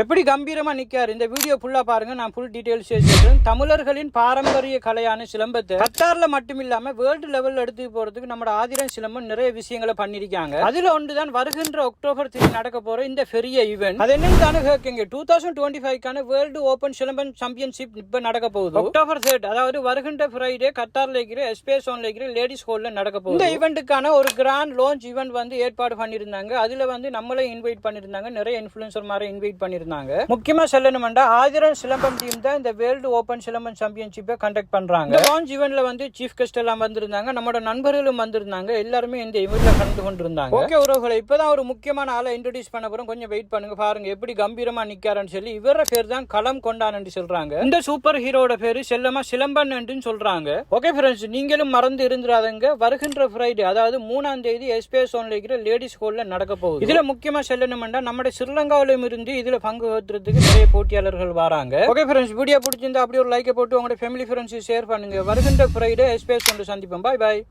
எப்படி கம்பீரமா நிக்காரு இந்த வீடியோ ஃபுல்லா பாருங்க. நான் ஃபுல் டீடைல்ஸ் சொல்றேன். தமிழர்களின் பாரம்பரிய கலையான சிலம்பத்தை கத்தார்ல மட்டும் இல்லாம வேர்ல்டு லெவல்ல எடுத்து போறதுக்கு நம்ம ஆதிரம் சிலம்பம் நிறைய விஷயங்களை பண்ணிருக்காங்க. அதுல ஒன்றுதான் வருகின்ற அக்டோபர் 3 நடக்க போற இந்த பெரிய ஈவென்ட். அது என்னன்னு தானே கேட்குங்க. 2025 வேர்ல்டு ஓபன் சிலம்பம் சாம்பியன்ஷிப் இப்ப நடக்க போகுது. அக்டோபர் 3 அதாவது வருகின்ற ஃப்ரைடே கத்தார்ல இருக்கிற எஸ்பேஸ் ஒன்ல இருக்கிற லேடிஸ் ஹால்ல நடக்க போகுது. இந்த ஈவென்ட்டுக்கான ஒரு கிராண்ட் லான்ச் ஈவென்ட் வந்து ஏற்பாடு பண்ணிருந்தாங்க. அதுல வந்து நம்மளே இன்வைட் பண்ணிருந்தாங்க. நிறைய இன்ஃபுளுசர் மாதிரி இன்வைட் பண்ணிருந்தாங்க. முக்கியமா சொல்லணும்னா ஆதிரம் சிலம்பம் டீம் தான் இந்த வேர்ல்டு ஓபன் சிலம்பம் சாம்பியன்ஷிப்பை கண்டக்ட் பண்றாங்க. இந்த லான்ச் ஈவென்ட்ல வந்து சீஃப் கெஸ்ட் எல்லாம் வந்திருந்தாங்க. நம்மளோட நண்பர்களும் வந்திருந்தாங்க. எல்லாருமே இந்த ஈவென்ட்ல கலந்து கொண்டிருந்தாங்க. ஓகே உறவுகளை, இப்பதான் ஒரு முக்கியமான ஆளை இன்ட்ரோடியூஸ் பண்ண போறோம். கொஞ்சம் வெயிட் பண்ணுங்க. பாருங்க எப்படி கம்பீரமா நிக்காருன்னு சொல்லி. இவர பேர் தான் களம் கொண்டான் என்று சொல்றாங்க. இந்த சூப்பர் ஹீரோட பேரு செல்லமா சிலம்பன் என்று சொல்றாங்க. ஓகே ஃப்ரெண்ட்ஸ், நீங்களும் மறந்து இருந்துறாதங்க. வருகின்ற ஃப்ரைடே அதாவது 3ஆம் தேதி எஸ்பேஸ் ஒன்ல இருக்கிற லேடிஸ் ஹால்ல நடக்க போகுது. இதுல முக்கியமா சொல்லணும்னா நம்முடைய ஸ்ரீலங்காவிலும் இருந்து இதுல பங்கு பெற்றுறதுக்கு நிறைய போட்டியாளர்கள் வராங்க. ஓகே ஃப்ரெண்ட்ஸ், வீடியோ பிடிச்சிருந்தா அப்படியே ஒரு லைக் போட்டு உங்களோட ஃபேமிலி ஃப்ரெண்ட்ஸ் ஷேர் பண்ணுங்க. வருகின்ற ஃப்ரைடே எஸ்பேஸ் ஒன்று சந்திப்போம். பாய் பாய்.